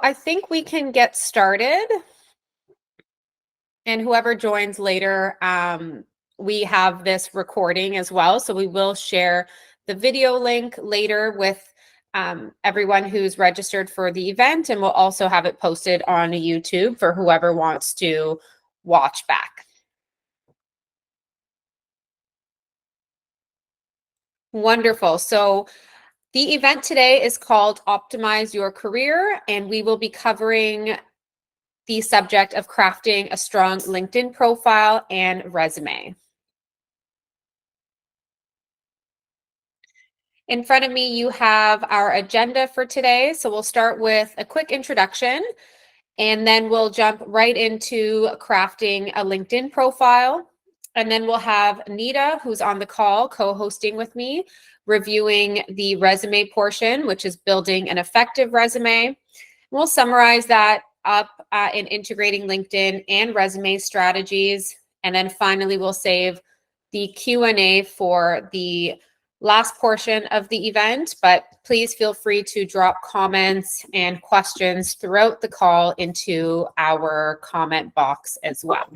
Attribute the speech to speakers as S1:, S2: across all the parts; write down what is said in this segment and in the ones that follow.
S1: I think we can get started, and whoever joins later, we have this recording as well. So we will share the video link later with everyone who's registered for the event, and we'll also have it posted on YouTube for whoever wants to watch back. Wonderful. So the event today is called Optimize Your Career, and we will be covering the subject of crafting a strong LinkedIn profile and resume. In front of me, you have our agenda for today. So we'll start with a quick introduction, and then we'll jump right into crafting a LinkedIn profile. And then we'll have Nita, who's on the call, co-hosting with me, reviewing the resume portion, which is building an effective resume. We'll summarize that up in integrating LinkedIn and resume strategies. And then finally, we'll save the Q&A for the last portion of the event, but please feel free to drop comments and questions throughout the call into our comment box as well.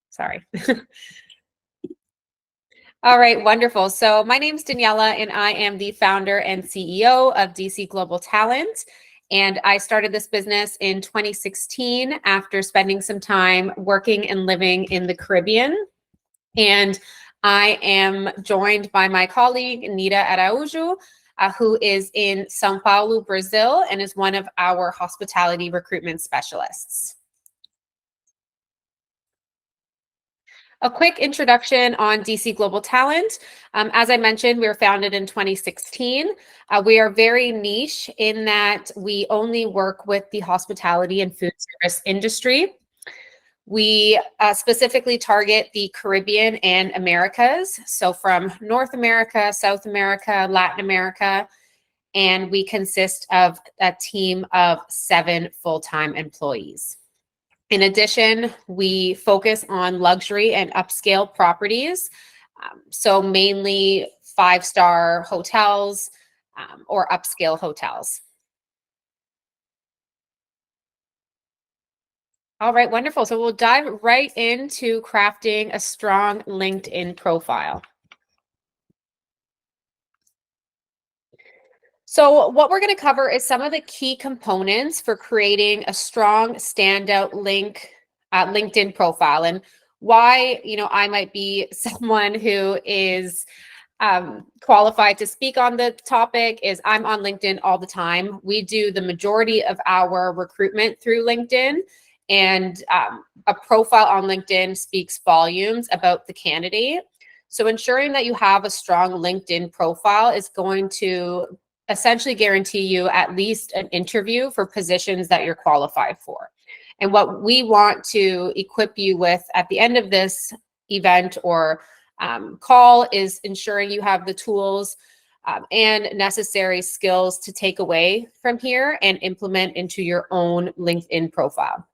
S1: Sorry. All right, wonderful. So my name is Daniela, and I am the founder and CEO of DC Global Talent. And I started this business in 2016 after spending some time working and living in the Caribbean. And I am joined by my colleague, Nita Araújo, who is in São Paulo, Brazil, and is one of our hospitality recruitment specialists. A quick introduction on DC Global Talent. As I mentioned, we were founded in 2016. We are very niche in that we only work with the hospitality and food service industry. We specifically target the Caribbean and Americas, so from North America, South America, Latin America, and we consist of a team of 7 full-time employees. In addition, we focus on luxury and upscale properties, so mainly 5-star hotels or upscale hotels. All right, wonderful. So we'll dive right into crafting a strong LinkedIn profile. So what we're going to cover is some of the key components for creating a strong standout LinkedIn profile, and why, I might be someone who is qualified to speak on the topic is I'm on LinkedIn all the time. We do the majority of our recruitment through LinkedIn, and a profile on LinkedIn speaks volumes about the candidate. So ensuring that you have a strong LinkedIn profile is going to essentially guarantee you at least an interview for positions that you're qualified for. And what we want to equip you with at the end of this event or call is ensuring you have the tools and necessary skills to take away from here and implement into your own LinkedIn profile.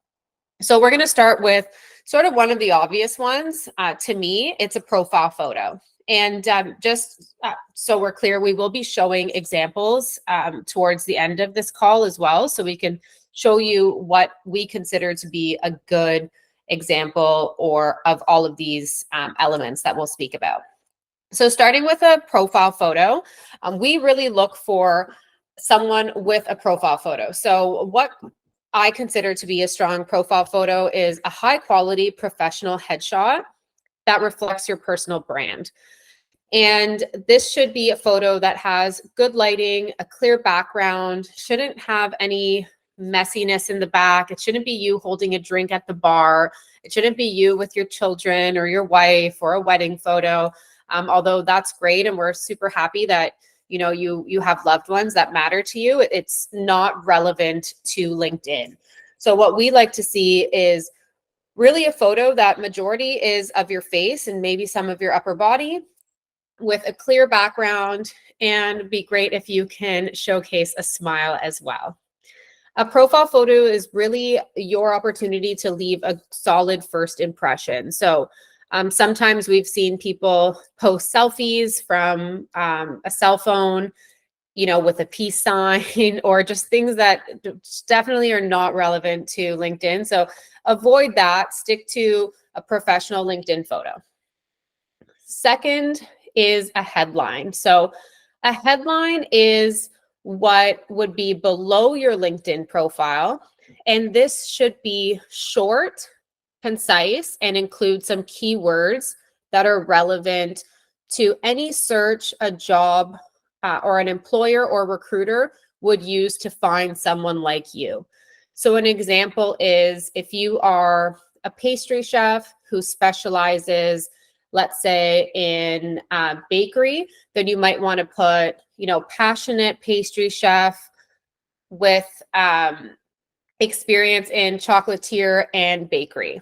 S1: So we're going to start with sort of one of the obvious ones. To me, it's a profile photo. And just so we're clear, we will be showing examples towards the end of this call as well, so we can show you what we consider to be a good example or of all of these elements that we'll speak about. So starting with a profile photo, we really look for someone with a profile photo. So what I consider to be a strong profile photo is a high quality professional headshot that reflects your personal brand. And this should be a photo that has good lighting, a clear background, shouldn't have any messiness in the back. It shouldn't be you holding a drink at the bar. It shouldn't be you with your children or your wife or a wedding photo. Although that's great, and we're super happy that you have loved ones that matter to you. It's not relevant to LinkedIn. So what we like to see is really a photo that majority is of your face and maybe some of your upper body with a clear background, and be great if you can showcase a smile as well. A profile photo is really your opportunity to leave a solid first impression. So sometimes we've seen people post selfies from a cell phone, with a peace sign or just things that definitely are not relevant to LinkedIn. So avoid that. Stick to a professional LinkedIn photo. Second is a headline. So a headline is what would be below your LinkedIn profile. And this should be short, concise, and include some keywords that are relevant to any search a job or an employer or recruiter would use to find someone like you. So an example is if you are a pastry chef who specializes, let's say, in bakery, then you might want to put, passionate pastry chef with experience in chocolatier and bakery.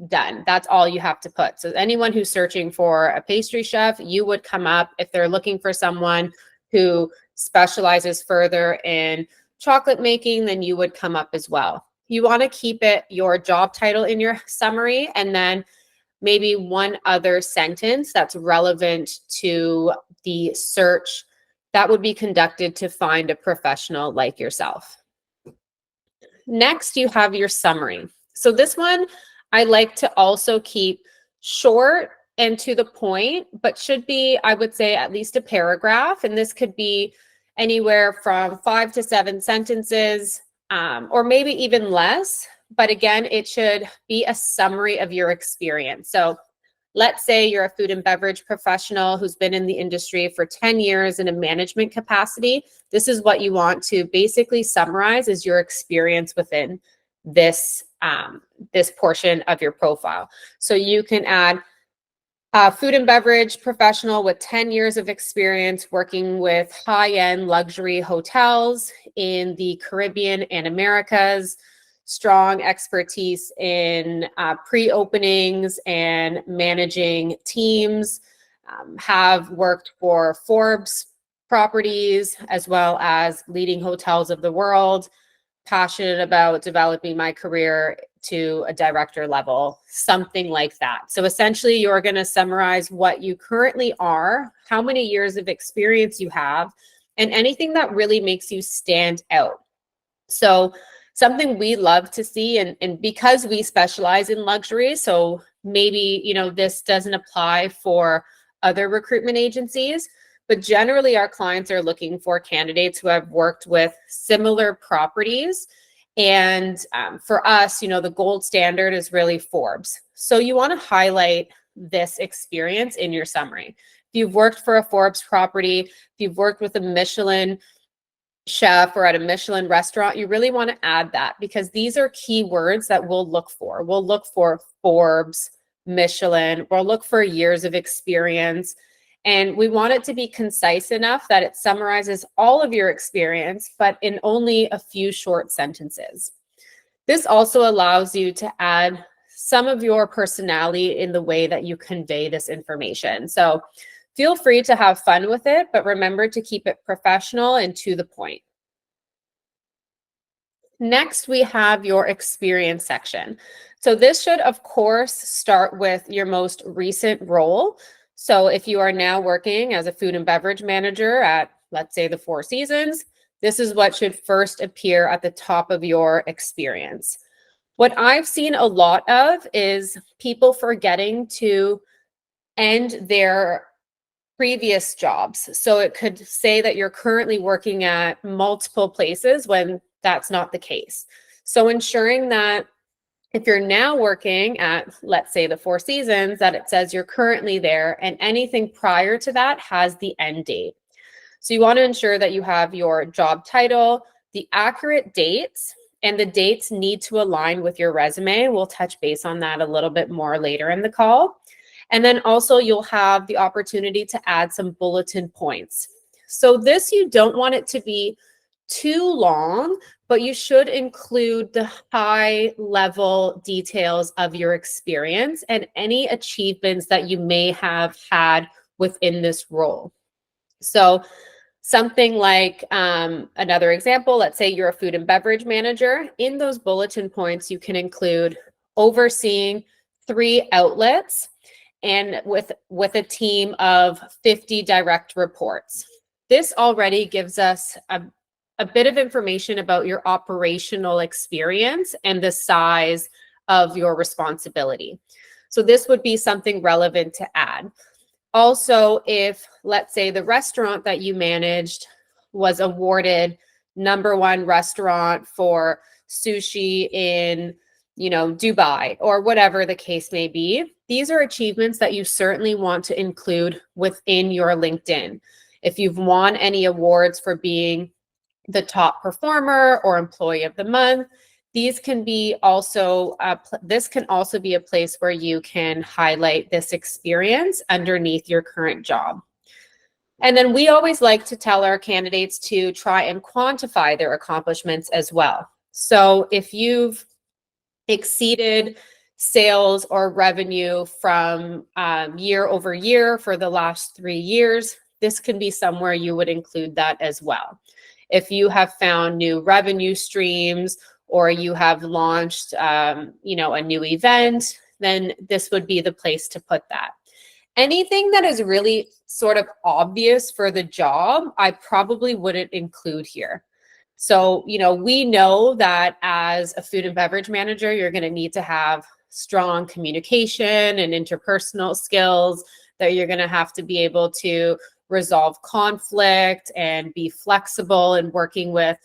S1: Done. That's all you have to put. So anyone who's searching for a pastry chef, you would come up. If they're looking for someone who specializes further in chocolate making, then you would come up as well. You want to keep it your job title in your summary, and then maybe one other sentence that's relevant to the search that would be conducted to find a professional like yourself. Next, you have your summary. So this one I like to also keep short and to the point, but should be, I would say, at least a paragraph. And this could be anywhere from 5 to 7 sentences, or maybe even less. But again, it should be a summary of your experience. So let's say you're a food and beverage professional who's been in the industry for 10 years in a management capacity. This is what you want to basically summarize as your experience within this portion of your profile. So you can add food and beverage professional with 10 years of experience working with high-end luxury hotels in the Caribbean and Americas, strong expertise in pre-openings and managing teams, have worked for Forbes properties as well as leading hotels of the world, passionate about developing my career to a director level, something like that. So essentially, you're going to summarize what you currently are, how many years of experience you have, and anything that really makes you stand out. So something we love to see, and because we specialize in luxury, so maybe, this doesn't apply for other recruitment agencies, but generally our clients are looking for candidates who have worked with similar properties. And for us, the gold standard is really Forbes. So you want to highlight this experience in your summary. If you've worked for a Forbes property, if you've worked with a Michelin chef or at a Michelin restaurant, you really want to add that, because these are keywords that we'll look for. We'll look for Forbes, Michelin, we'll look for years of experience. And we want it to be concise enough that it summarizes all of your experience, but in only a few short sentences. This also allows you to add some of your personality in the way that you convey this information. So feel free to have fun with it, but remember to keep it professional and to the point. Next, we have your experience section. So this should, of course, start with your most recent role. So if you are now working as a food and beverage manager at, let's say, the Four Seasons, this is what should first appear at the top of your experience. What I've seen a lot of is people forgetting to end their previous jobs. So it could say that you're currently working at multiple places when that's not the case. So ensuring that if you're now working at, let's say, the Four Seasons, that it says you're currently there, and anything prior to that has the end date. So you want to ensure that you have your job title, the accurate dates, and the dates need to align with your resume. We'll touch base on that a little bit more later in the call. And then also you'll have the opportunity to add some bulletin points. So this, you don't want it to be too long, but you should include the high level details of your experience and any achievements that you may have had within this role. So something like another example, let's say you're a food and beverage manager. In those bulletin points, you can include overseeing 3 outlets and with a team of 50 direct reports. this already gives us a bit of information about your operational experience and the size of your responsibility. So this would be something relevant to add. Also, if let's say the restaurant that you managed was awarded #1 restaurant for sushi in, Dubai, or whatever the case may be, these are achievements that you certainly want to include within your LinkedIn. If you've won any awards for being the top performer or employee of the month, these can be also, this can also be a place where you can highlight this experience underneath your current job. And then we always like to tell our candidates to try and quantify their accomplishments as well. So if you've exceeded sales or revenue from year over year for the last 3 years, this can be somewhere you would include that as well. If you have found new revenue streams, or you have launched, a new event, then this would be the place to put that. Anything that is really sort of obvious for the job, I probably wouldn't include here. So, we know that as a food and beverage manager, you're going to need to have strong communication and interpersonal skills, that you're going to have to be able to resolve conflict and be flexible in working with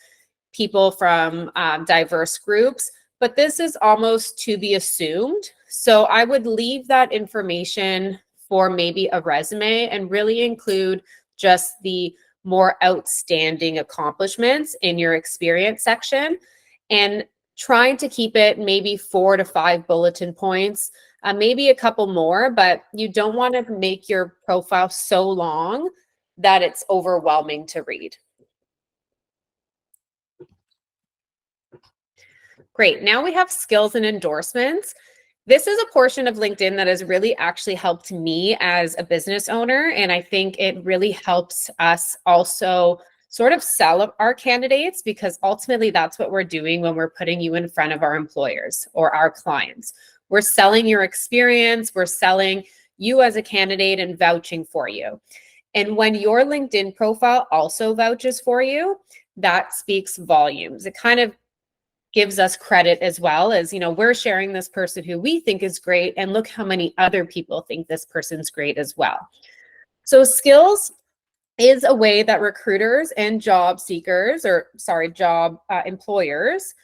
S1: people from diverse groups. But this is almost to be assumed. So I would leave that information for maybe a resume and really include just the more outstanding accomplishments in your experience section, and trying to keep it maybe 4 to 5 bulletin points, maybe a couple more, but you don't want to make your profile so long that it's overwhelming to read. Great. Now we have skills and endorsements. This is a portion of LinkedIn that has really actually helped me as a business owner. And I think it really helps us also sort of sell our candidates, because ultimately that's what we're doing when we're putting you in front of our employers or our clients. We're selling your experience, we're selling you as a candidate and vouching for you. And when your LinkedIn profile also vouches for you, that speaks volumes. It kind of gives us credit as well, as, we're sharing this person who we think is great, and look how many other people think this person's great as well. So skills is a way that recruiters and job employers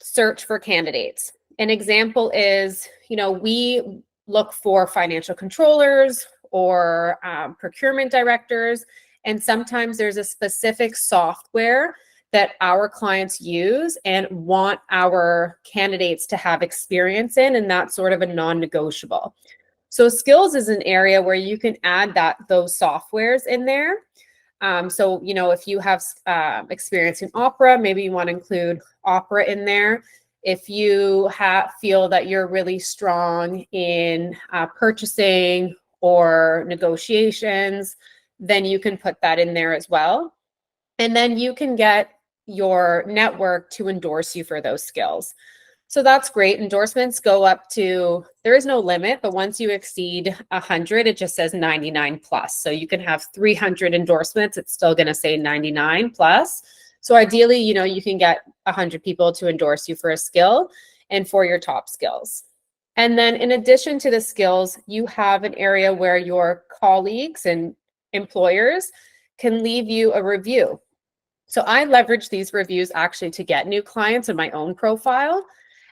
S1: search for candidates. An example is, we look for financial controllers or procurement directors, and sometimes there's a specific software that our clients use and want our candidates to have experience in, and that's sort of a non-negotiable. So skills is an area where you can add those softwares in there. So, if you have experience in Opera, maybe you want to include Opera in there. If you feel that you're really strong in purchasing or negotiations, then you can put that in there as well. And then you can get your network to endorse you for those skills. So that's great. Endorsements go up to, there is no limit, but once you exceed 100, it just says 99 plus. So you can have 300 endorsements. It's still going to say 99 plus. So ideally, you can get 100 people to endorse you for a skill and for your top skills. And then in addition to the skills, you have an area where your colleagues and employers can leave you a review. So I leverage these reviews actually to get new clients in my own profile.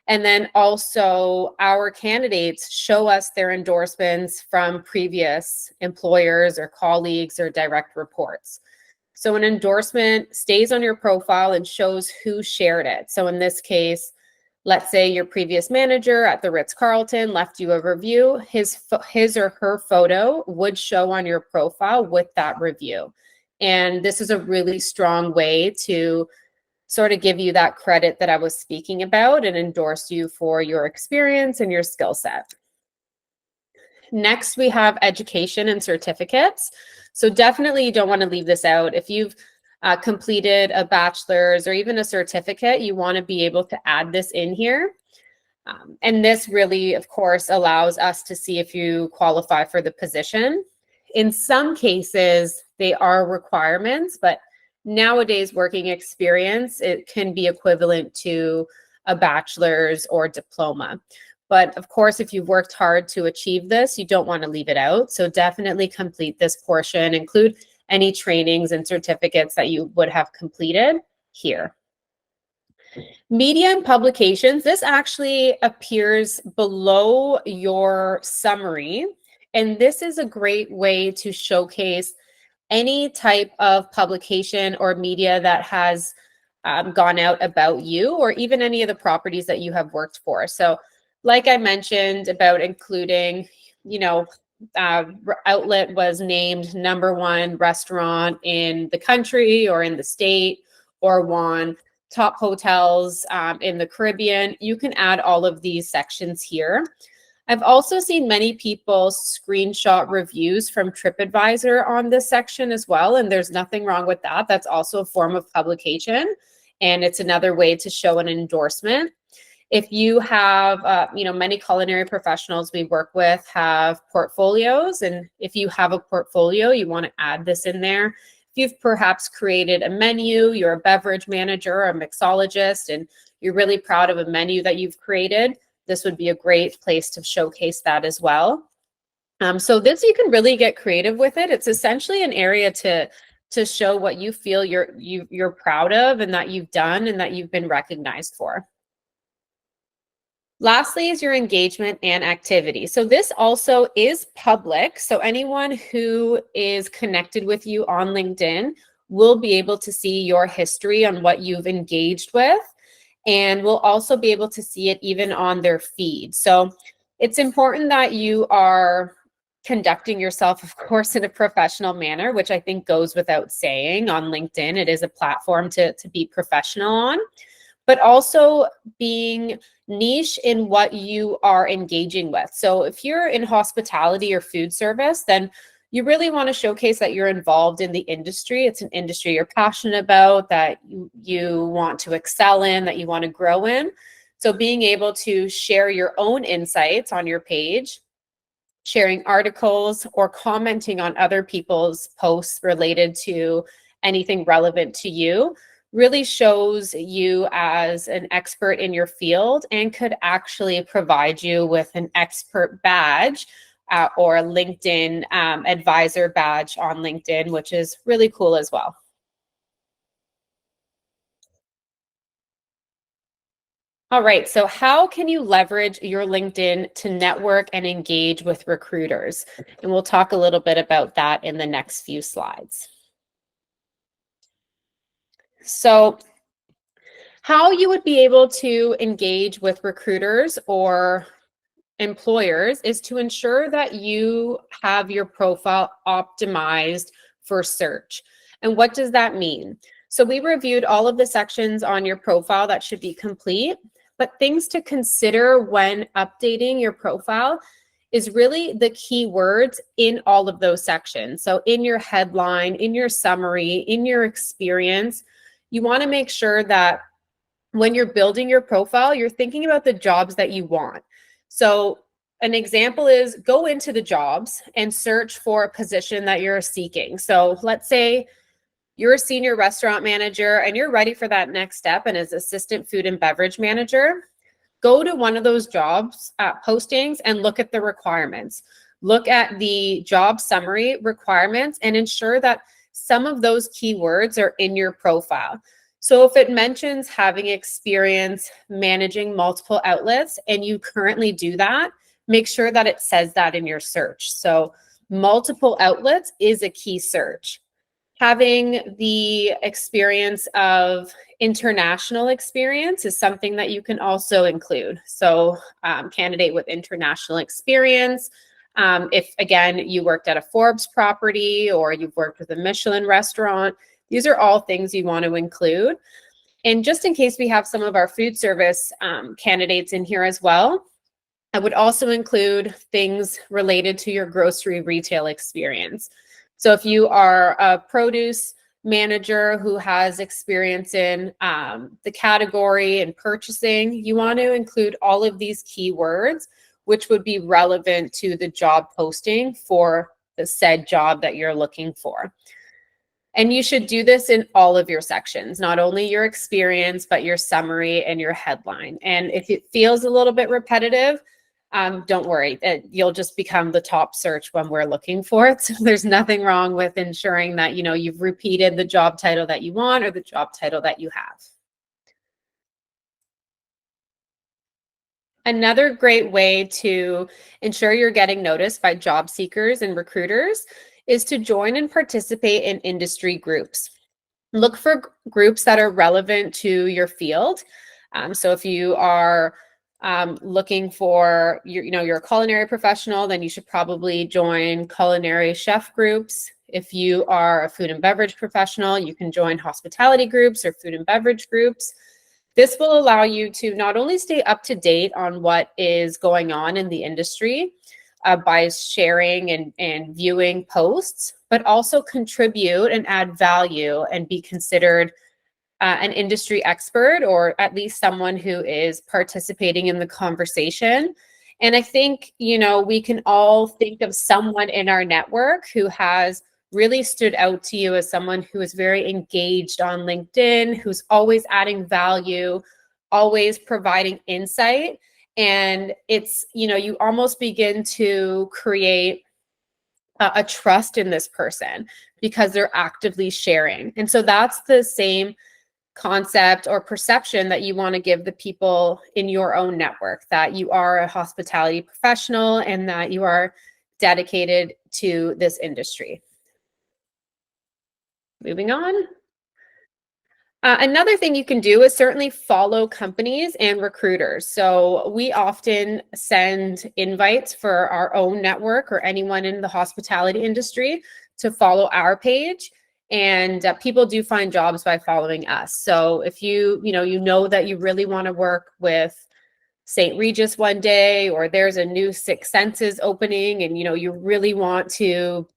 S1: And then also our candidates show us their endorsements from previous employers or colleagues or direct reports. So an endorsement stays on your profile and shows who shared it. So in this case, let's say your previous manager at the Ritz-Carlton left you a review, his or her photo would show on your profile with that review. And this is a really strong way to sort of give you that credit that I was speaking about and endorse you for your experience and your skill set. Next, we have education and certificates. So definitely you don't want to leave this out. If you've completed a bachelor's or even a certificate, you want to be able to add this in here. And this really, of course, allows us to see if you qualify for the position. In some cases, they are requirements, but nowadays working experience, it can be equivalent to a bachelor's or diploma. But of course, if you've worked hard to achieve this, you don't want to leave it out. So definitely complete this portion, include any trainings and certificates that you would have completed here. Media and publications, this actually appears below your summary. And this is a great way to showcase any type of publication or media that has gone out about you, or even any of the properties that you have worked for. So like I mentioned about including, Outlet was named #1 restaurant in the country or in the state, or won top hotels in the Caribbean. You can add all of these sections here. I've also seen many people screenshot reviews from TripAdvisor on this section as well, and there's nothing wrong with that. That's also a form of publication, and it's another way to show an endorsement. If you have, many culinary professionals we work with have portfolios, and if you have a portfolio, you want to add this in there. If you've perhaps created a menu, you're a beverage manager or a mixologist, and you're really proud of a menu that you've created, this would be a great place to showcase that as well. So this, you can really get creative with it. It's essentially an area to show what you feel you're proud of, and that you've done, and that you've been recognized for. Lastly is your engagement and activity. So this also is public. So anyone who is connected with you on LinkedIn will be able to see your history on what you've engaged with, and will also be able to see it even on their feed. So it's important that you are conducting yourself, of course, in a professional manner, which I think goes without saying. On LinkedIn, it is a platform to be professional on, but also being niche in what you are engaging with. So if you're in hospitality or food service, then you really want to showcase that you're involved in the industry. It's an industry you're passionate about, that you want to excel in, that you want to grow in. So being able to share your own insights on your page, sharing articles, or commenting on other people's posts related to anything relevant to you, really shows you as an expert in your field, and could actually provide you with an expert badge or a LinkedIn advisor badge on LinkedIn, which is really cool as well. All right, so how can you leverage your LinkedIn to network and engage with recruiters? And we'll talk a little bit about that in the next few slides. So how you would be able to engage with recruiters or employers is to ensure that you have your profile optimized for search. And what does that mean? So we reviewed all of the sections on your profile that should be complete, but things to consider when updating your profile is really the keywords in all of those sections. So in your headline, in your summary, in your experience, you want to make sure that when you're building your profile, you're thinking about the jobs that you want. So an example is, go into the jobs and search for a position that you're seeking. So let's say you're a senior restaurant manager and you're ready for that next step, and as assistant food and beverage manager, go to one of those jobs postings and look at the requirements. Look at the job summary requirements and ensure that some of those keywords are in your profile. So if it mentions having experience managing multiple outlets and you currently do that, make sure that it says that in your search. So multiple outlets is a key search. Having the experience of international experience is something that you can also include. So candidate with international experience. If, again, you worked at a Forbes property or you've worked with a Michelin restaurant, these are all things you want to include. And just in case we have some of our food service candidates in here as well, I would also include things related to your grocery retail experience. So if you are a produce manager who has experience in the category and purchasing, you want to include all of these keywords, which would be relevant to the job posting for the said job that you're looking for. And you should do this in all of your sections, not only your experience, but your summary and your headline. And if it feels a little bit repetitive, don't worry, you'll just become the top search when we're looking for it. So there's nothing wrong with ensuring that, you've repeated the job title that you want or the job title that you have. Another great way to ensure you're getting noticed by job seekers and recruiters is to join and participate in industry groups. Look for groups that are relevant to your field. So if you are looking for, you're a culinary professional, then you should probably join culinary chef groups. If you are a food and beverage professional, you can join hospitality groups or food and beverage groups. This will allow you to not only stay up to date on what is going on in the industry by sharing and viewing posts, but also contribute and add value and be considered an industry expert, or at least someone who is participating in the conversation. And I think, we can all think of someone in our network who has really stood out to you as someone who is very engaged on LinkedIn, who's always adding value, always providing insight. And it's, you almost begin to create a trust in this person because they're actively sharing. And so that's the same concept or perception that you want to give the people in your own network, that you are a hospitality professional and that you are dedicated to this industry. Moving on. Another thing you can do is certainly follow companies and recruiters. So we often send invites for our own network or anyone in the hospitality industry to follow our page. And people do find jobs by following us. So if you know that you really want to work with St. Regis one day, or there's a new Six Senses opening and you really want to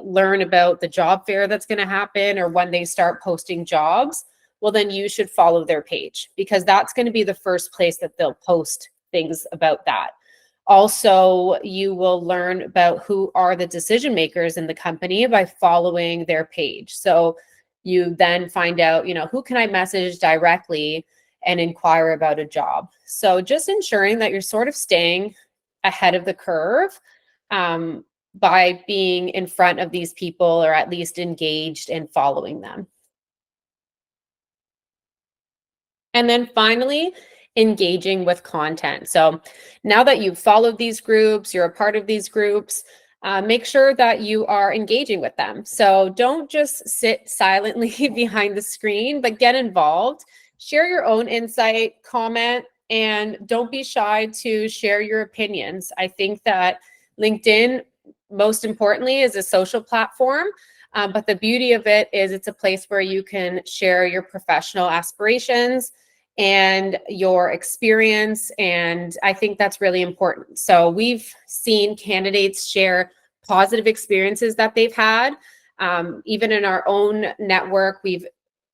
S1: learn about the job fair that's going to happen or when they start posting jobs, well, then you should follow their page because that's going to be the first place that they'll post things about that. Also, you will learn about who are the decision makers in the company by following their page. So you then find out, who can I message directly and inquire about a job. So just ensuring that you're sort of staying ahead of the curve by being in front of these people or at least engaged in following them. And then finally, engaging with content. So now that you've followed these groups, you're a part of these groups, make sure that you are engaging with them. So don't just sit silently behind the screen, but get involved, share your own insight, comment, and don't be shy to share your opinions. I think that LinkedIn, most importantly, is a social platform. But the beauty of it is it's a place where you can share your professional aspirations and your experience. And I think that's really important. So we've seen candidates share positive experiences that they've had. Even in our own network, we've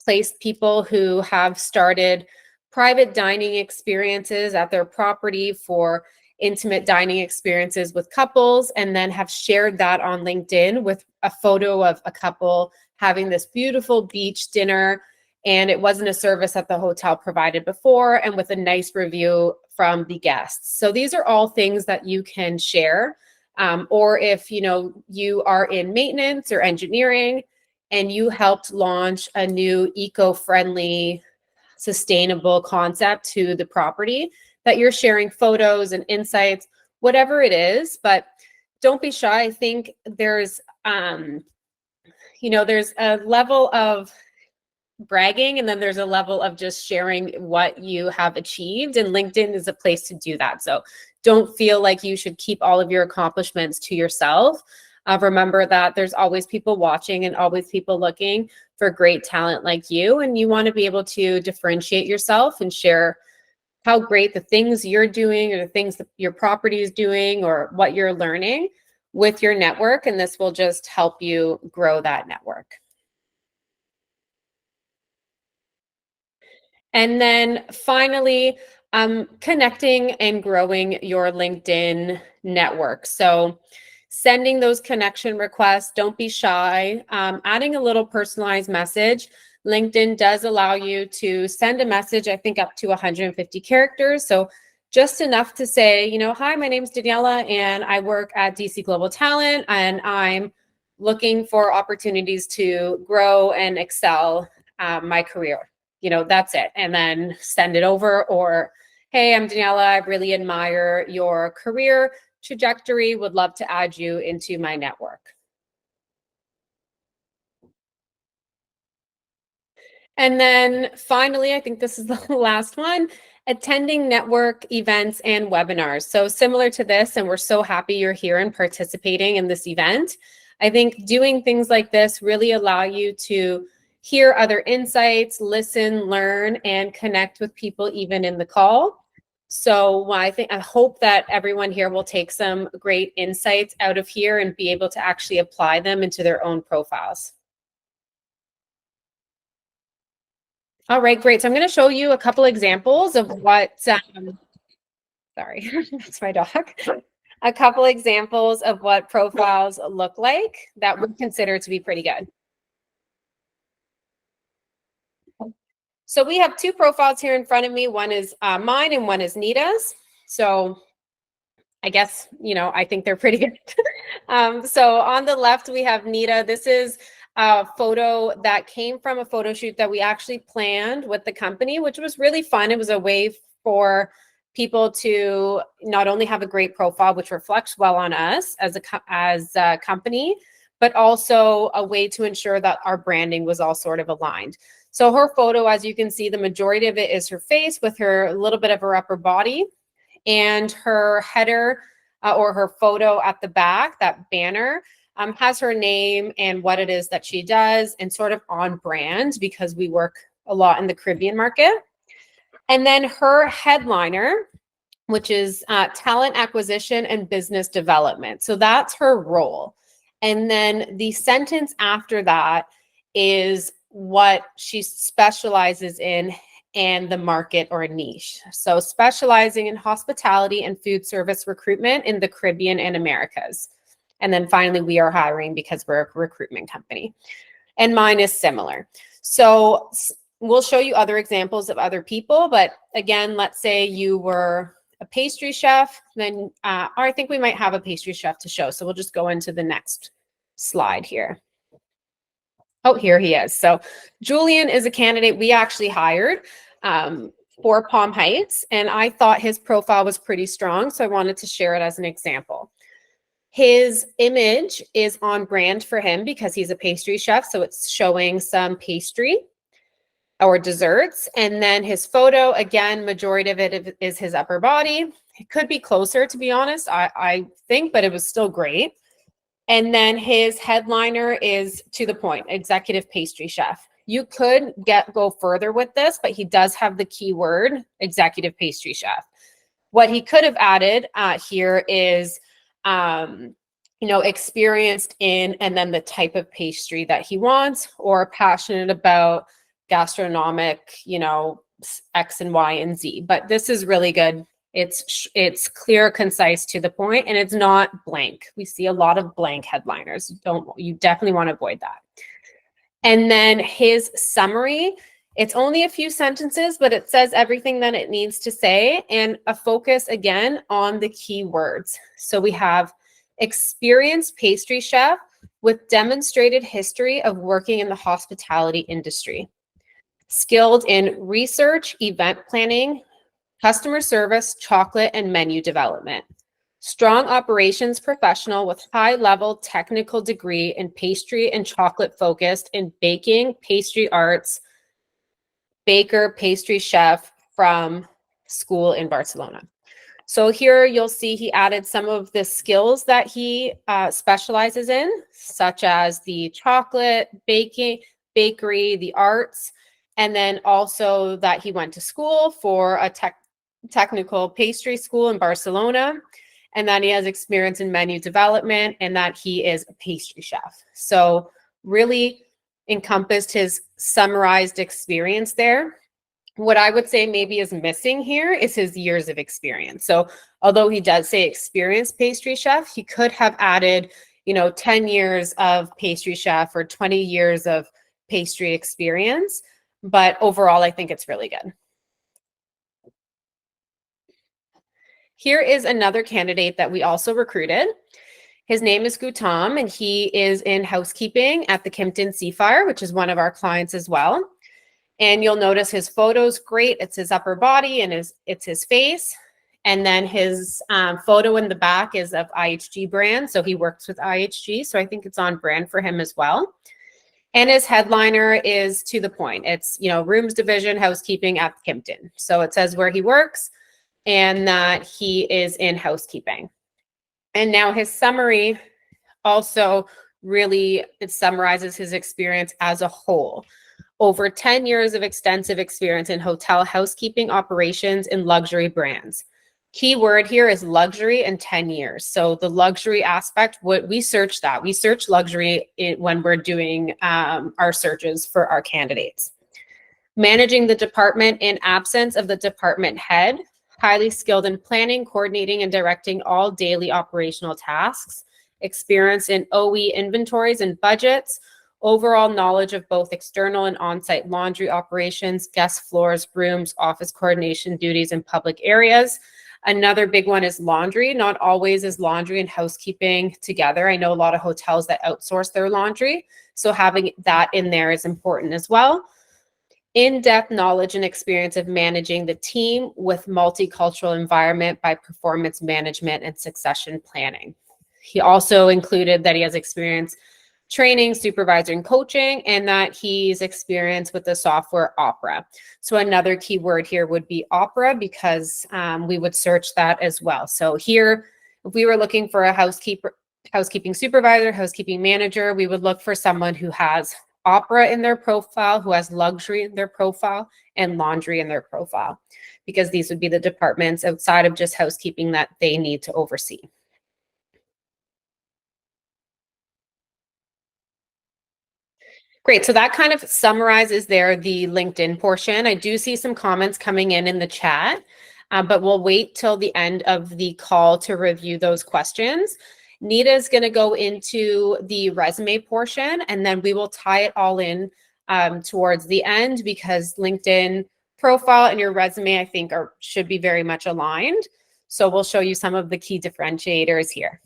S1: placed people who have started private dining experiences at their property for intimate dining experiences with couples, and then have shared that on LinkedIn with a photo of a couple having this beautiful beach dinner. And it wasn't a service that the hotel provided before, and with a nice review from the guests. So these are all things that you can share. Or if you are in maintenance or engineering and you helped launch a new eco-friendly, sustainable concept to the property, that you're sharing photos and insights, whatever it is. But don't be shy. I think there's there's a level of bragging, and then there's a level of just sharing what you have achieved, and LinkedIn is a place to do that. So don't feel like you should keep all of your accomplishments to yourself. Remember that there's always people watching and always people looking for great talent like you, and you want to be able to differentiate yourself and share how great the things you're doing or the things that your property is doing or what you're learning with your network, and this will just help you grow that network. And then finally, connecting and growing your LinkedIn network. So sending those connection requests. Don't be shy. Adding a little personalized message. LinkedIn does allow you to send a message, I think up to 150 characters. So just enough to say, you know, hi, my name's Daniela and I work at DC Global Talent and I'm looking for opportunities to grow and excel my career. You know, that's it. And then send it over. Or, hey, I'm Daniela. I really admire your career trajectory. Would love to add you into my network. And then finally, I think this is the last one, attending network events and webinars. So similar to this, and we're so happy you're here and participating in this event. I think doing things like this really allow you to hear other insights, listen, learn, and connect with people even in the call. So I hope that everyone here will take some great insights out of here and be able to actually apply them into their own profiles. All right, great. So I'm going to show you a couple examples of what, sorry, that's my dog. A couple examples of what profiles look like that we consider to be pretty good. So we have two profiles here in front of me. One is mine and one is Nita's. So I guess, you know, I think they're pretty good. So on the left, we have Nita. This is a photo that came from a photo shoot that we actually planned with the company, which was really fun. It was a way for people to not only have a great profile, which reflects well on us as a company, but also a way to ensure that our branding was all sort of aligned. So her photo, as you can see, the majority of it is her face with her a little bit of her upper body, and her header or her photo at the back, that banner, has her name and what it is that she does, and sort of on brand because we work a lot in the Caribbean market. And then her headliner, which is talent acquisition and business development. So that's her role. And then the sentence after that is what she specializes in and the market or niche. So specializing in hospitality and food service recruitment in the Caribbean and Americas. And then finally, we are hiring because we're a recruitment company. And mine is similar. So we'll show you other examples of other people. But again, let's say you were a pastry chef, then, or I think we might have a pastry chef to show. So we'll just go into the next slide here. Oh, here he is. So Julian is a candidate we actually hired for Palm Heights, and I thought his profile was pretty strong, so I wanted to share it as an example. His image is on brand for him because he's a pastry chef, so it's showing some pastry or desserts. And then his photo, again, majority of it is his upper body. It could be closer, to be honest, I think, but it was still great. And then his headliner is to the point, executive pastry chef. You could go further with this, but he does have the keyword executive pastry chef. What he could have added here is, you know, experienced in, and then the type of pastry that he wants, or passionate about gastronomic, you know, X and Y and Z. But this is really good. It's clear, concise, to the point, and it's not blank. We see a lot of blank headliners. You definitely want to avoid that. And then his summary, it's only a few sentences, but it says everything that it needs to say, and a focus again on the keywords. So we have experienced pastry chef with demonstrated history of working in the hospitality industry, skilled in research, event planning, customer service, chocolate, and menu development. Strong operations professional with high-level technical degree in pastry and chocolate focused in baking, pastry arts, baker, pastry chef from school in Barcelona. So here you'll see he added some of the skills that he specializes in, such as the chocolate, baking, bakery, the arts, and then also that he went to school for a technical pastry school in Barcelona, and that he has experience in menu development, and that he is a pastry chef. So really encompassed his summarized experience there. What I would say maybe is missing here is his years of experience. So although he does say experienced pastry chef, he could have added, 10 years of pastry chef or 20 years of pastry experience. But overall, I think it's really good. Here is another candidate that we also recruited. His name is Gautam, and he is in housekeeping at the Kimpton Seafire, which is one of our clients as well. And you'll notice his photo's great. It's his upper body and it's his face. And then his photo in the back is of IHG brand. So he works with IHG. So I think it's on brand for him as well. And his headliner is to the point. It's, rooms division, housekeeping at Kimpton. So it says where he works and that he is in housekeeping. And now his summary also really, it summarizes his experience as a whole. Over 10 years of extensive experience in hotel housekeeping operations in luxury brands. Key word here is luxury and 10 years. So the luxury aspect, we search that. We search luxury when we're doing our searches for our candidates. Managing the department in absence of the department head, highly skilled in planning, coordinating, and directing all daily operational tasks, experience in OE inventories and budgets, overall knowledge of both external and on-site laundry operations, guest floors, rooms, office coordination duties in public areas. Another big one is laundry. Not always is laundry and housekeeping together. I know a lot of hotels that outsource their laundry, so having that in there is important as well. In-depth knowledge and experience of managing the team with multicultural environment by performance management and succession planning. He also included that he has experience training, supervisor, and coaching, and that he's experienced with the software Opera. So another key word here would be Opera, because we would search that as well. So here, if we were looking for a housekeeping supervisor, housekeeping manager, we would look for someone who has Opera in their profile, who has luxury in their profile, and laundry in their profile, because these would be the departments outside of just housekeeping that they need to oversee. Great. So that kind of summarizes there the LinkedIn portion. I do see some comments coming in the chat, but we'll wait till the end of the call to review those questions. Nita is going to go into the resume portion, and then we will tie it all in towards the end, because LinkedIn profile and your resume, I think, should be very much aligned. So we'll show you some of the key differentiators here.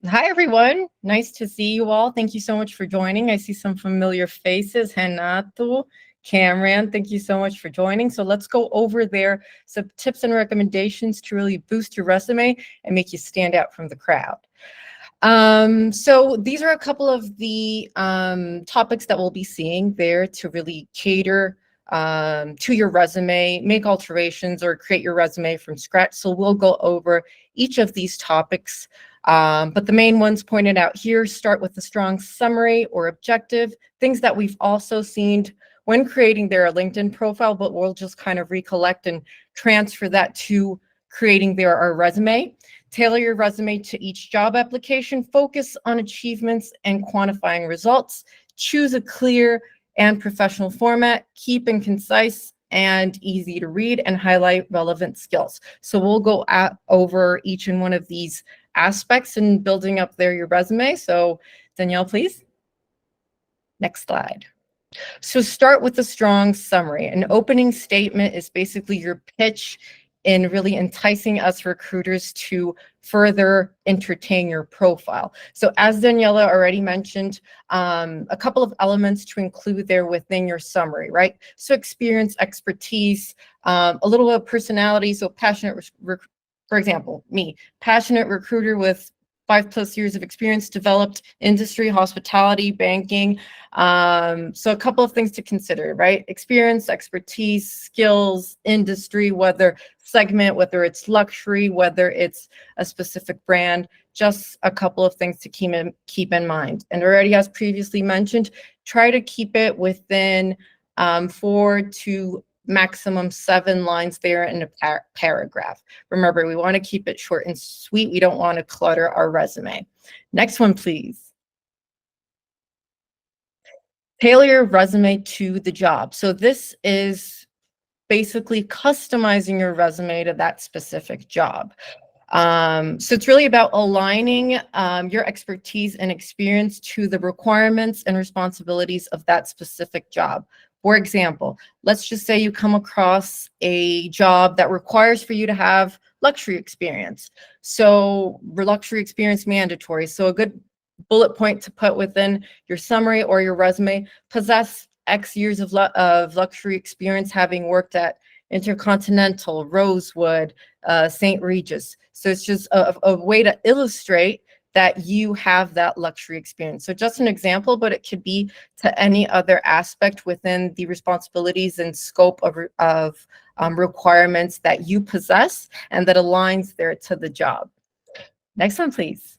S2: Hi, everyone. Nice to see you all. Thank you so much for joining. I see some familiar faces. Renato, Cameron, thank you so much for joining. So let's go over there some tips and recommendations to really boost your resume and make you stand out from the crowd. So these are a couple of the topics that we'll be seeing there to really cater to your resume, make alterations, or create your resume from scratch. So we'll go over each of these topics. But the main ones pointed out here start with a strong summary or objective, things that we've also seen when creating their LinkedIn profile, but we'll just kind of recollect and transfer that to creating our resume. Tailor your resume to each job application, focus on achievements and quantifying results, choose a clear and professional format, keep it concise and easy to read, and highlight relevant skills. So we'll go over each and one of these aspects and building up your resume. So Danielle, please. Next slide. So start with a strong summary. An opening statement is basically your pitch in really enticing us recruiters to further entertain your profile. So as Daniela already mentioned, a couple of elements to include there within your summary, right? So experience, expertise, a little bit of personality. So passionate, for example, me, passionate recruiter with 5+ years of experience, developed industry, hospitality, banking. So a couple of things to consider, right? Experience, expertise, skills, industry, whether segment, whether it's luxury, whether it's a specific brand, just a couple of things to keep in mind. And already, as previously mentioned, try to keep it within 4 to maximum 7 lines there in a paragraph. Remember, we want to keep it short and sweet. We don't want to clutter our resume. Next one, please. Tailor your resume to the job. So this is basically customizing your resume to that specific job. So it's really about aligning your expertise and experience to the requirements and responsibilities of that specific job. For example, let's just say you come across a job that requires for you to have luxury experience. So luxury experience mandatory. So a good bullet point to put within your summary or your resume: possess X years of luxury experience, having worked at Intercontinental, Rosewood, St. Regis. So it's just a way to illustrate that you have that luxury experience. So just an example, but it could be to any other aspect within the responsibilities and scope of requirements that you possess and that aligns there to the job. Next one, please.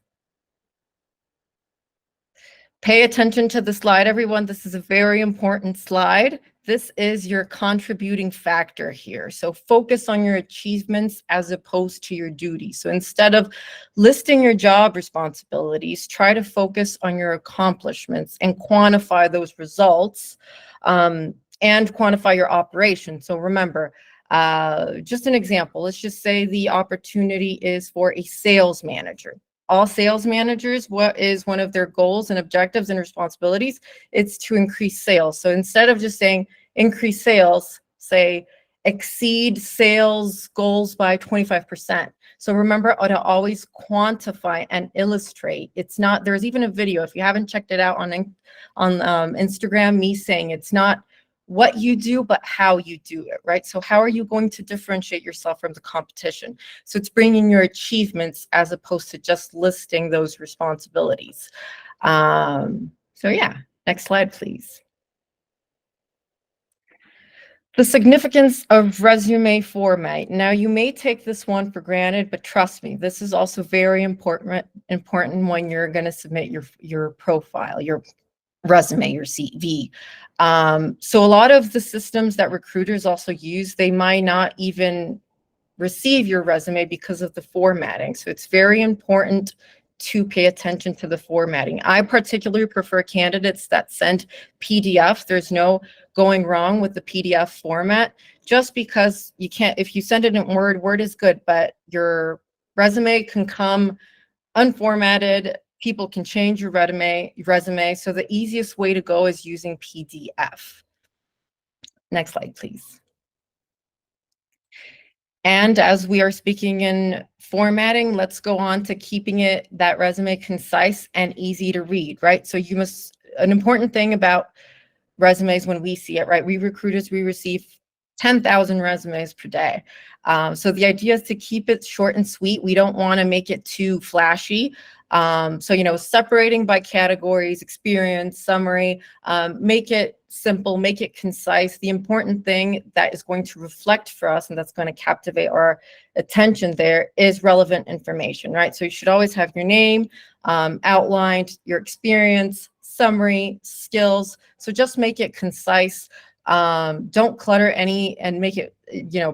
S2: Pay attention to the slide, everyone. This is a very important slide. This is your contributing factor here. So focus on your achievements as opposed to your duties. So instead of listing your job responsibilities, try to focus on your accomplishments and quantify those results, and quantify your operation. So remember, just an example, let's just say the opportunity is for a sales manager. All sales managers, what is one of their goals and objectives and responsibilities? It's to increase sales. So instead of just saying increase sales, say exceed sales goals by 25%. So remember to always quantify and illustrate. It's not, there's even a video, if you haven't checked it out on Instagram, me saying it's not what you do, but how you do it, right? So how are you going to differentiate yourself from the competition? So it's bringing your achievements as opposed to just listing those responsibilities. So yeah, next slide, please. The significance of resume format. Now, you may take this one for granted, but trust me, this is also very important when you're going to submit your profile, your resume, your CV. So a lot of the systems that recruiters also use, they might not even receive your resume because of the formatting. So it's very important to pay attention to the formatting. I particularly prefer candidates that send PDF. There's no going wrong with the PDF format, just because you can't, if you send it in Word is good, but your resume can come unformatted. People can change your resume. So the easiest way to go is using PDF. Next slide, please. And as we are speaking in formatting, let's go on to keeping that resume concise and easy to read, right? So an important thing about resumes when we see it, right? We recruiters, we receive 10,000 resumes per day. So the idea is to keep it short and sweet. We don't want to make it too flashy. So, separating by categories, experience, summary, make it simple, make it concise. The important thing that is going to reflect for us and that's going to captivate our attention there is relevant information, right? So you should always have your name outlined, your experience, summary, skills. So just make it concise. Don't clutter any and make it,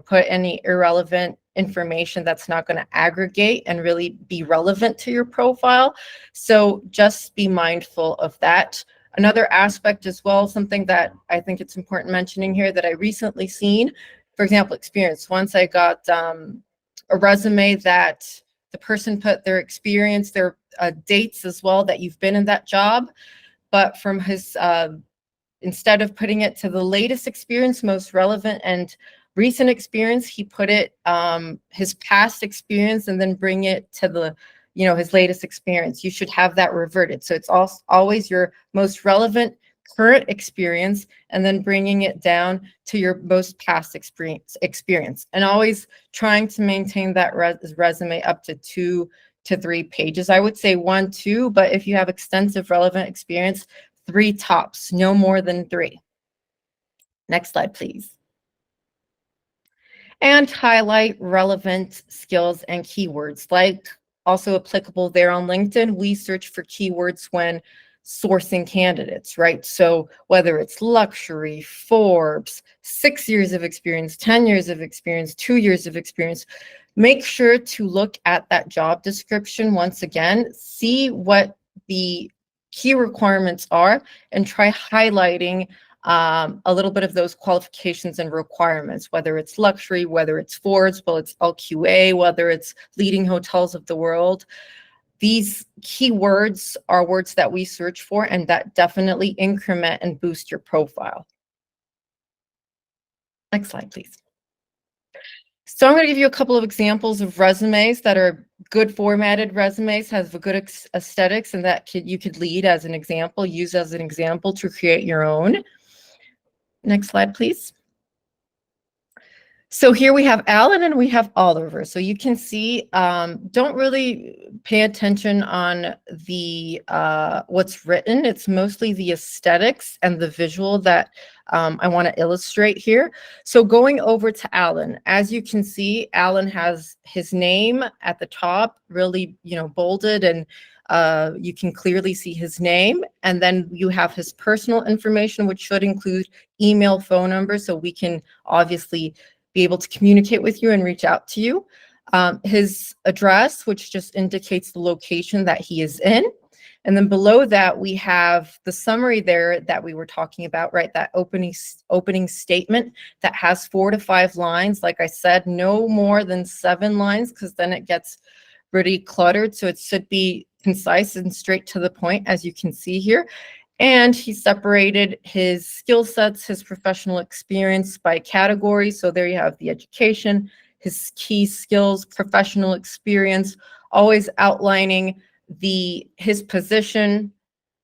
S2: put any irrelevant information that's not going to aggregate and really be relevant to your profile. So just be mindful of that. Another aspect as well, something that I think it's important mentioning here that I recently seen, for example, experience. Once I got a resume that the person put their experience, their dates as well that you've been in that job, but from his instead of putting it to the latest experience, most relevant and recent experience, he put it his past experience and then bring it to the his latest experience. You should have that reverted. So it's always your most relevant current experience and then bringing it down to your most past experience, and always trying to maintain that resume up to 2 to 3 pages. I would say 1, 2, but if you have extensive relevant experience, 3 tops, no more than 3. Next slide, please. And highlight relevant skills and keywords. Like also applicable there on LinkedIn, we search for keywords when sourcing candidates, right? So whether it's luxury, Forbes, 6 years of experience, 10 years of experience, 2 years of experience, make sure to look at that job description once again, see what the key requirements are, and try highlighting a little bit of those qualifications and requirements, whether it's luxury, whether it's Forbes, whether it's LQA, whether it's leading hotels of the world. These keywords are words that we search for and that definitely increment and boost your profile. Next slide, please. So I'm going to give you a couple of examples of resumes that are good formatted resumes, has a good aesthetics, and that you could lead as an example, use as an example to create your own. Next slide, please. So here we have Alan and we have Oliver. So you can see, don't really pay attention on the what's written. It's mostly the aesthetics and the visual that I want to illustrate here. So going over to Alan, as you can see, Alan has his name at the top, really, bolded, and you can clearly see his name. And then you have his personal information, which should include email, phone number, so we can obviously be able to communicate with you and reach out to you. His address, which just indicates the location that he is in. And then below that, we have the summary there that we were talking about, right? That opening statement that has 4 to 5 lines. Like I said, no more than 7 lines, because then it gets pretty cluttered. So it should be concise and straight to the point, as you can see here. And he separated his skill sets, his professional experience by category. So there you have the education, his key skills, professional experience, always outlining his position,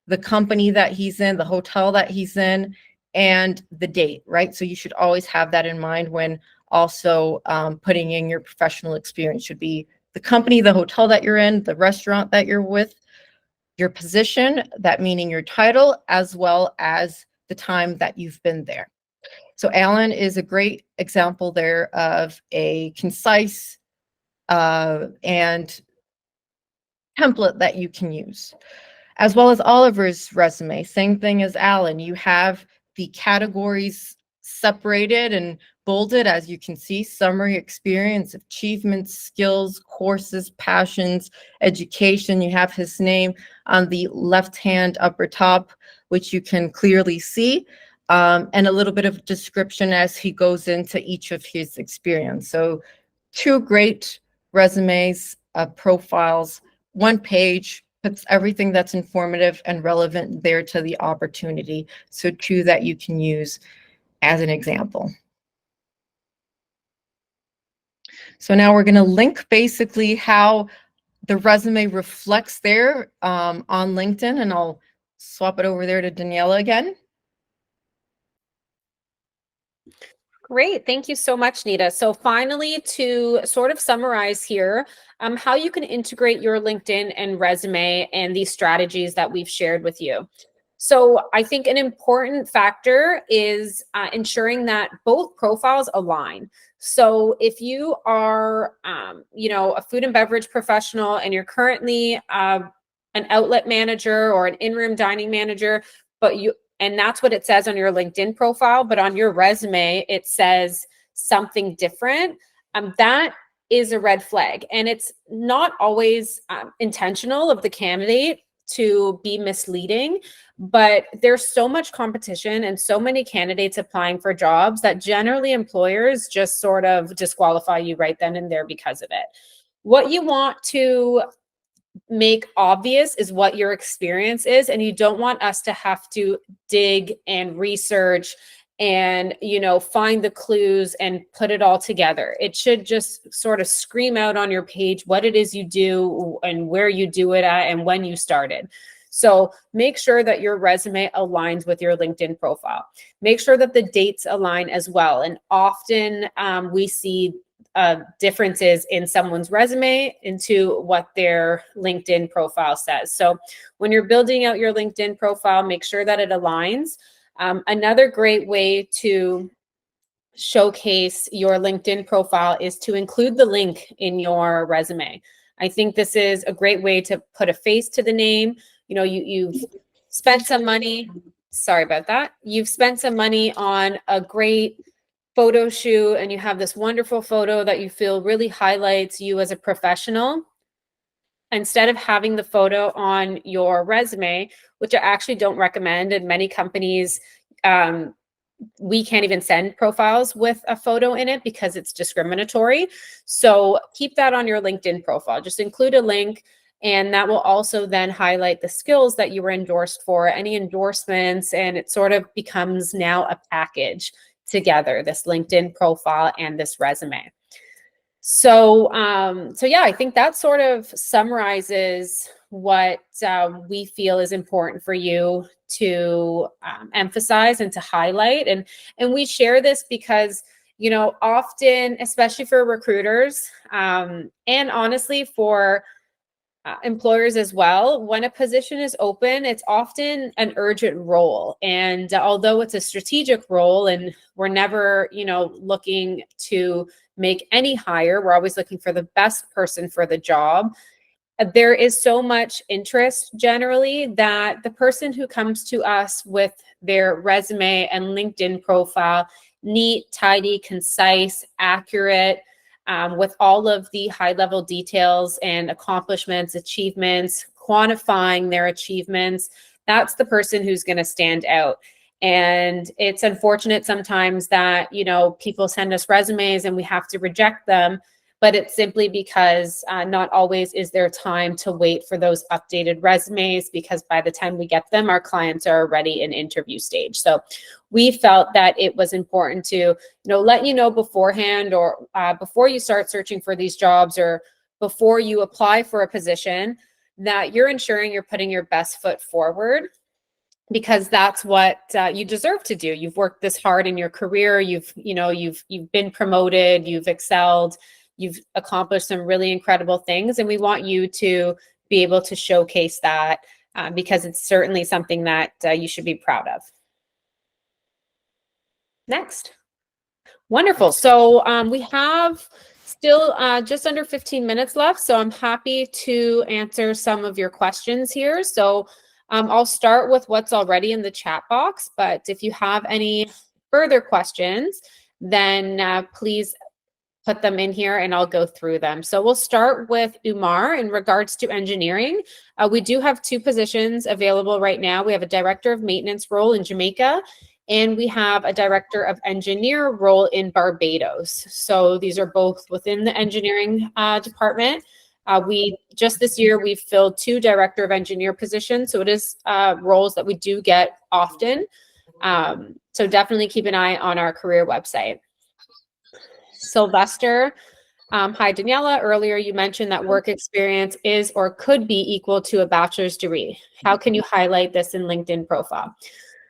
S2: the company that he's in, the hotel that he's in, and the date, right? So you should always have that in mind when also putting in your professional experience. Should be the company, the hotel that you're in, the restaurant that you're with, your position, that meaning your title, as well as the time that you've been there. So Alan is a great example there of a concise and template that you can use. As well as Oliver's resume, same thing as Alan. You have the categories separated and bolded, as you can see: summary, experience, achievements, skills, courses, passions, education. You have his name on the left-hand upper top, which you can clearly see, and a little bit of description as he goes into each of his experience. So 2 great resumes, profiles, 1 page, puts everything that's informative and relevant there to the opportunity. So 2 that you can use as an example. So now we're going to link basically how the resume reflects there on LinkedIn, and I'll swap it over there to Daniela again.
S1: Great. Thank you so much, Nita. So finally, to sort of summarize here, how you can integrate your LinkedIn and resume and these strategies that we've shared with you. So I think an important factor is ensuring that both profiles align. So if you are, a food and beverage professional and you're currently an outlet manager or an in-room dining manager, and that's what it says on your LinkedIn profile, but on your resume, it says something different, that is a red flag. And it's not always intentional of the candidate to be misleading, but there's so much competition and so many candidates applying for jobs that generally employers just sort of disqualify you right then and there because of it. What you want to make obvious is what your experience is, and you don't want us to have to dig and research and find the clues and put it all together. It should just sort of scream out on your page what it is you do and where you do it at and when you started. So make sure that your resume aligns with your LinkedIn profile. Make sure that the dates align as well. And often we see differences in someone's resume into what their LinkedIn profile says. So when you're building out your LinkedIn profile, make sure that it aligns. Another great way to showcase your LinkedIn profile is to include the link in your resume. I think this is a great way to put a face to the name. You've spent some money. Sorry about that. You've spent some money on a great photo shoot, and you have this wonderful photo that you feel really highlights you as a professional. Instead of having the photo on your resume, which I actually don't recommend, and many companies we can't even send profiles with a photo in it because it's discriminatory. So keep that on your LinkedIn profile. Just include a link, and that will also then highlight the skills that you were endorsed for, any endorsements, and it sort of becomes now a package together, this LinkedIn profile and this resume. So, yeah, I think that sort of summarizes what we feel is important for you to emphasize and to highlight. And we share this because, you know, often, especially for recruiters, and honestly for employers as well, when a position is open, it's often an urgent role. And although it's a strategic role and we're never, you know, looking to make any hire, we're always looking for the best person for the job. There is so much interest generally that the person who comes to us with their resume and LinkedIn profile, neat, tidy, concise, accurate, with all of the high-level details and accomplishments, achievements, quantifying their achievements, that's the person who's going to stand out. And it's unfortunate sometimes that, you know, people send us resumes and we have to reject them, but it's simply because not always is there time to wait for those updated resumes, because by the time we get them, our clients are already in interview stage. So we felt that it was important to, you know, let you know beforehand, or before you start searching for these jobs, or before you apply for a position, that you're ensuring you're putting your best foot forward, because that's what you deserve to do. You've worked this hard in your career. You've been promoted, you've excelled, you've accomplished some really incredible things, and we want you to be able to showcase that because it's certainly something that you should be proud of. Next. Wonderful. So we have still just under 15 minutes left, so I'm happy to answer some of your questions here. So I'll start with what's already in the chat box, but if you have any further questions, then please put them in here and I'll go through them. So we'll start with Umar in regards to engineering. We do have 2 positions available right now. We have a director of maintenance role in Jamaica, and we have a director of engineer role in Barbados. So these are both within the engineering department. We just this year, we've filled 2 director of engineer positions. So it is roles that we do get often. So definitely keep an eye on our career website. Sylvester, hi Daniela. Earlier you mentioned that work experience is or could be equal to a bachelor's degree. How can you highlight this in LinkedIn profile?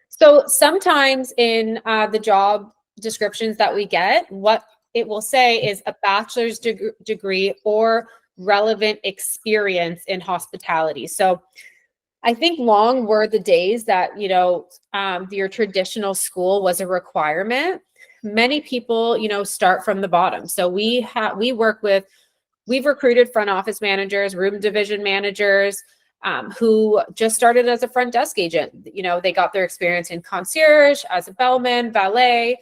S1: So sometimes in the job descriptions that we get, what it will say is a bachelor's degree or relevant experience in hospitality. So I think long were the days that, you know, your traditional school was a requirement. Many people, you know, start from the bottom. So we've recruited front office managers, room division managers, who just started as a front desk agent. You know, they got their experience in concierge, as a bellman, valet,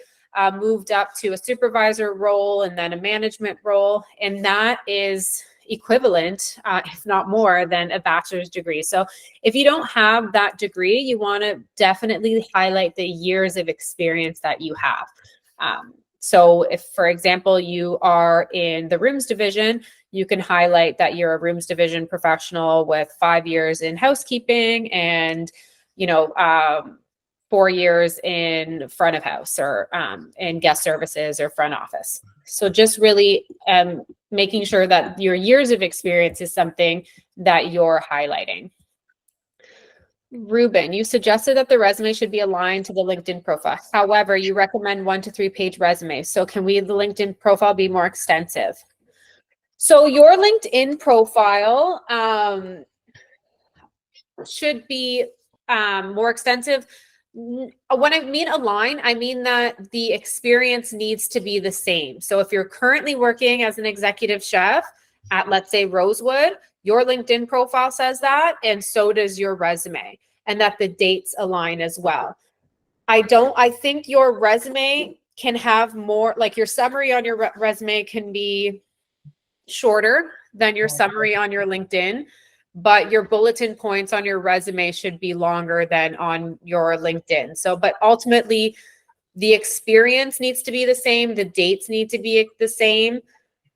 S1: moved up to a supervisor role and then a management role. And that is equivalent, if not more, than a bachelor's degree. So if you don't have that degree, you want to definitely highlight the years of experience that you have. So if, for example, you are in the rooms division, you can highlight that you're a rooms division professional with 5 years in housekeeping and, you know, 4 years in front of house or in guest services or front office. So just really making sure that your years of experience is something that you're highlighting. Ruben, you suggested that the resume should be aligned to the LinkedIn profile. However, you recommend 1 to 3 page resumes. So can the LinkedIn profile be more extensive? So your LinkedIn profile should be more extensive. When I mean align, I mean that the experience needs to be the same. So if you're currently working as an executive chef at, let's say, Rosewood, your LinkedIn profile says that, and so does your resume, and that the dates align as well. I think your resume can have more, like your summary on your resume can be shorter than your summary on your LinkedIn, but your bulletin points on your resume should be longer than on your LinkedIn. So, but ultimately, the experience needs to be the same, the dates need to be the same.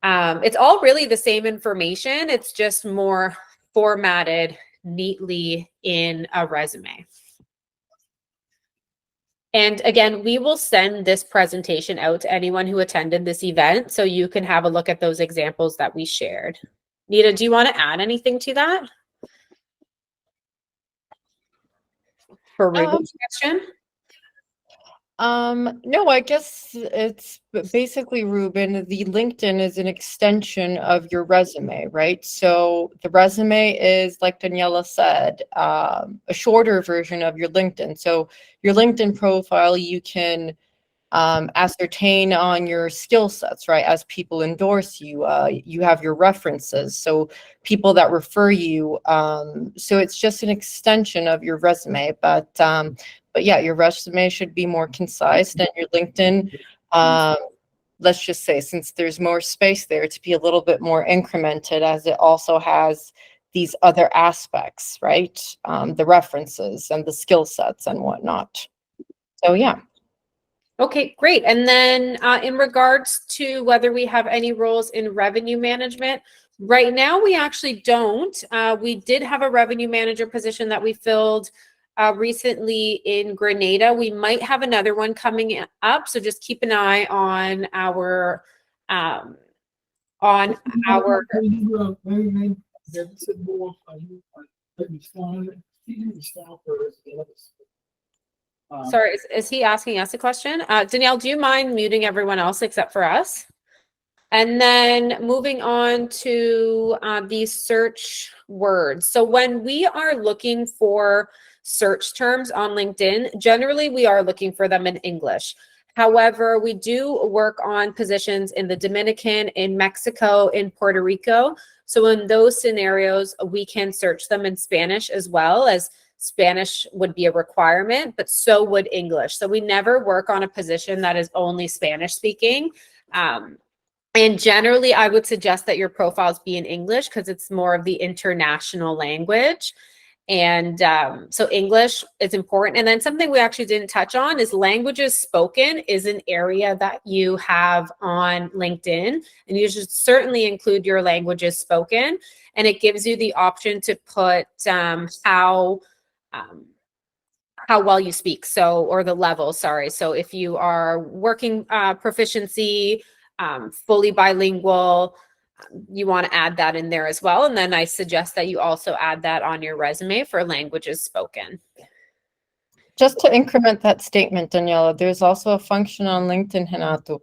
S1: It's all really the same information. It's just more formatted neatly in a resume. And again, we will send this presentation out to anyone who attended this event so you can have a look at those examples that we shared. Nita, do you want to add anything to that? For Ruben's question?
S2: No, I guess it's basically, Ruben, the LinkedIn is an extension of your resume, right? So the resume is, like Daniela said, a shorter version of your LinkedIn. So your LinkedIn profile, you can ascertain on your skill sets, right? As people endorse you, you have your references, so people that refer you. So it's just an extension of your resume, but yeah, your resume should be more concise than your LinkedIn. Let's just say, since there's more space there, to be a little bit more incremented, as it also has these other aspects, right? The references and the skill sets and whatnot. So yeah.
S1: Okay, great. And then in regards to whether we have any roles in revenue management, right now we actually don't. We did have a revenue manager position that we filled recently in Grenada. We might have another one coming up, so just keep an eye on our Sorry, is he asking us a question? Danielle, do you mind muting everyone else except for us? And then moving on to these search words. So when we are looking for search terms on LinkedIn, generally we are looking for them in English. However, we do work on positions in the Dominican, in Mexico, in Puerto Rico. So in those scenarios, we can search them in Spanish, as well as Spanish would be a requirement, but so would English. So we never work on a position that is only Spanish speaking. And generally, I would suggest that your profiles be in English because it's more of the international language. And so English is important. And then something we actually didn't touch on is languages spoken is an area that you have on LinkedIn. And you should certainly include your languages spoken. And it gives you the option to put how well you speak. So, or the level, sorry. So if you are working proficiency, fully bilingual, you want to add that in there as well. And then I suggest that you also add that on your resume for languages spoken.
S2: Just to increment that statement, Daniela, there's also a function on LinkedIn, Renato,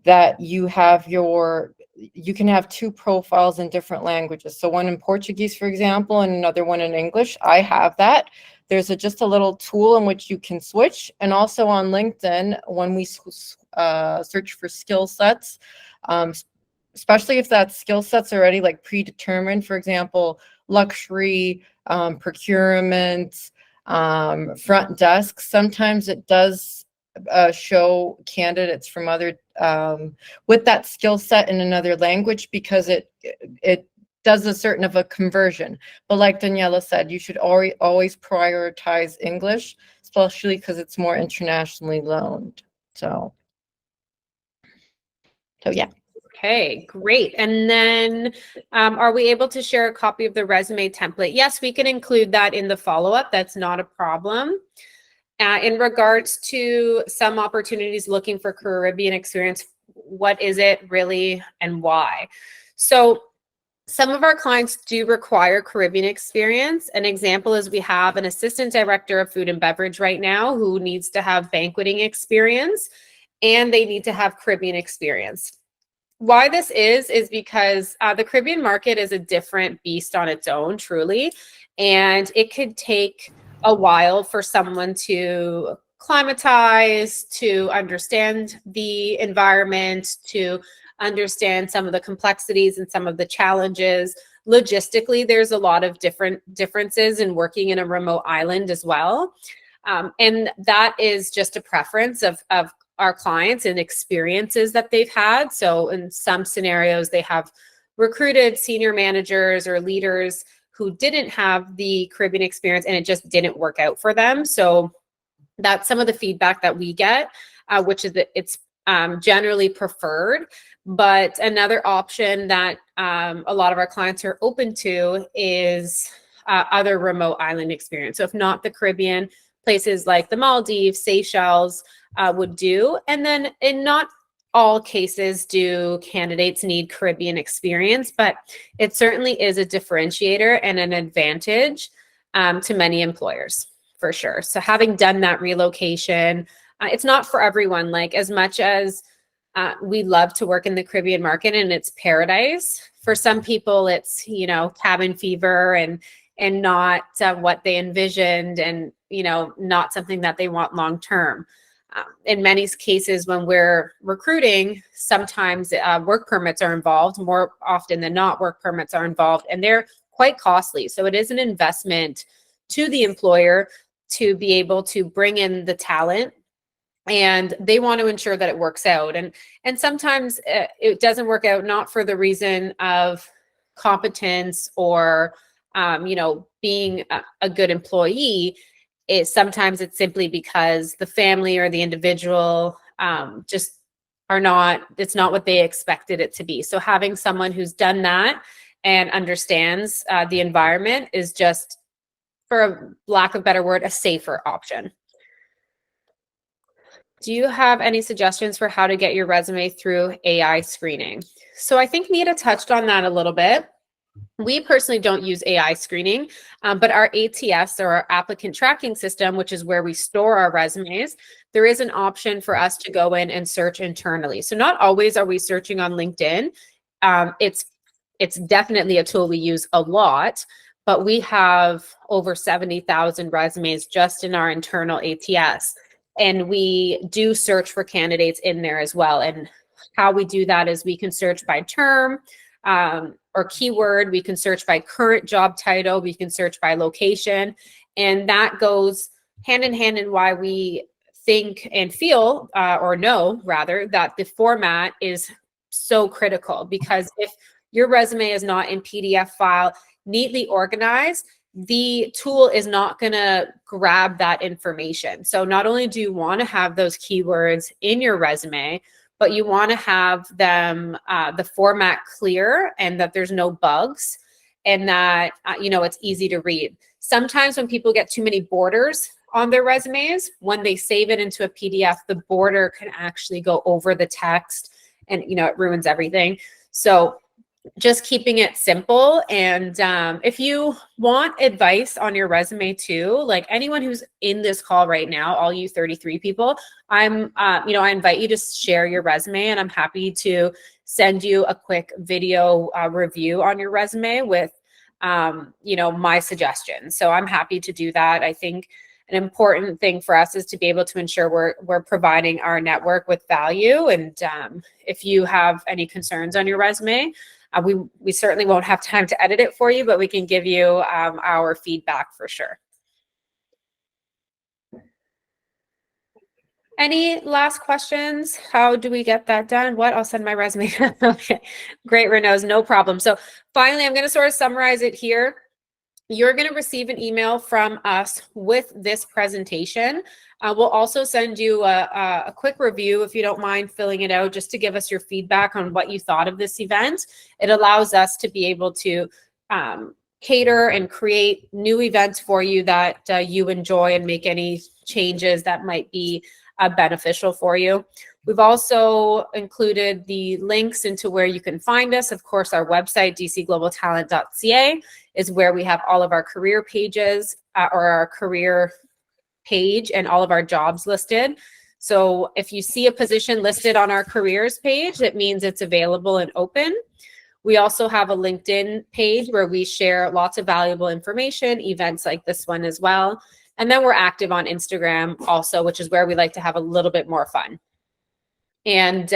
S2: that you can have two profiles in different languages. So one in Portuguese, for example, and another one in English. I have that. There's just a little tool in which you can switch. And also on LinkedIn, when we search for skill sets, especially if that skill set's already like predetermined, for example, luxury, procurement, front desk, sometimes it does show candidates from other with that skill set in another language, because it does a certain of a conversion. But like Daniela said, you should always prioritize English, especially because it's more internationally loaned. So yeah.
S1: Okay, great. And then are we able to share a copy of the resume template? Yes, we can include that in the follow-up. That's not a problem. In regards to some opportunities looking for Caribbean experience, what is it really and why? So some of our clients do require Caribbean experience. An example is we have an assistant director of food and beverage right now who needs to have banqueting experience, and they need to have Caribbean experience. Why this is because the Caribbean market is a different beast on its own, truly. And it could take a while for someone to climatize, to understand the environment, to understand some of the complexities and some of the challenges. Logistically, there's a lot of differences in working in a remote island as well. And that is just a preference of our clients and experiences that they've had. So in some scenarios, they have recruited senior managers or leaders who didn't have the Caribbean experience and it just didn't work out for them. So that's some of the feedback that we get, which is that it's generally preferred. But another option that a lot of our clients are open to is other remote island experience. So if not the Caribbean, places like the Maldives, Seychelles would do. And then in not all cases do candidates need Caribbean experience, but it certainly is a differentiator and an advantage to many employers, for sure. So having done that relocation, it's not for everyone. Like, as much as we love to work in the Caribbean market and it's paradise, for some people it's, you know, cabin fever and not what they envisioned, and, you know, not something that they want long term. In many cases, when we're recruiting, sometimes work permits are involved. More often than not, work permits are involved, and they're quite costly. So it is an investment to the employer to be able to bring in the talent, and they want to ensure that it works out. And sometimes it doesn't work out, not for the reason of competence or you know, being a good employee. Sometimes it's simply because the family or the individual just are not, it's not what they expected it to be. So having someone who's done that and understands the environment is just, for a lack of a better word, a safer option. Do you have any suggestions for how to get your resume through AI screening? So I think Nita touched on that a little bit. We personally don't use AI screening, but our ATS, or our applicant tracking system, which is where we store our resumes, there is an option for us to go in and search internally. So not always are we searching on LinkedIn. It's definitely a tool we use a lot, but we have over 70,000 resumes just in our internal ATS. And we do search for candidates in there as well. And how we do that is we can search by term, or keyword. We can search by current job title. We can search by location. And that goes hand in hand in why we think and feel, or know rather, that the format is so critical. Because if your resume is not in PDF file, neatly organized, the tool is not going to grab that information. So not only do you want to have those keywords in your resume, but you want to have them, the format clear, and that there's no bugs, and that, you know, it's easy to read. Sometimes when people get too many borders on their resumes, when they save it into a PDF, the border can actually go over the text, and, you know, it ruins everything. So just keeping it simple. And if you want advice on your resume too, like anyone who's in this call right now, all you 33 people, you know, I invite you to share your resume, and I'm happy to send you a quick video review on your resume with, you know, my suggestions. So I'm happy to do that. I think an important thing for us is to be able to ensure we're providing our network with value. And if you have any concerns on your resume, we certainly won't have time to edit it for you, but we can give you our feedback for sure. Any last questions? How do we get that done? What? I'll send my resume. Okay, great, Renaud, no problem. So finally, I'm going to sort of summarize it here. You're going to receive an email from us with this presentation. We'll also send you a quick review, if you don't mind filling it out, just to give us your feedback on what you thought of this event. It allows us to be able to cater and create new events for you that you enjoy, and make any changes that might be beneficial for you. We've also included the links into where you can find us. Of course, our website, dcglobaltalent.ca, is where we have all of our career pages, or our career page, and all of our jobs listed. So if you see a position listed on our careers page, it means it's available and open. We also have a LinkedIn page where we share lots of valuable information, events like this one as well. And then we're active on Instagram also, which is where we like to have a little bit more fun. And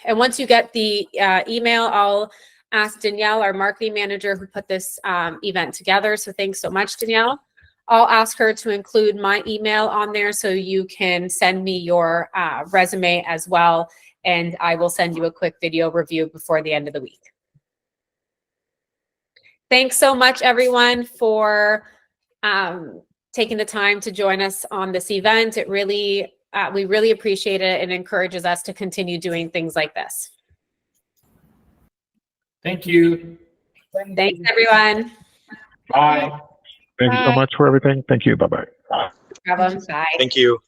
S1: once you get the email, I'll ask Danielle, our marketing manager, who put this event together. So thanks so much, Danielle. I'll ask her to include my email on there so you can send me your resume as well. And I will send you a quick video review before the end of the week. Thanks so much, everyone, for taking the time to join us on this event. It really, we really appreciate it and encourages us to continue doing things like this.
S3: Thank you.
S1: Thanks, everyone.
S3: Bye.
S4: Thank you so
S2: Bye.
S4: much for everything. Thank you. Bye-bye.
S1: No problem. Bye.
S5: Thank you.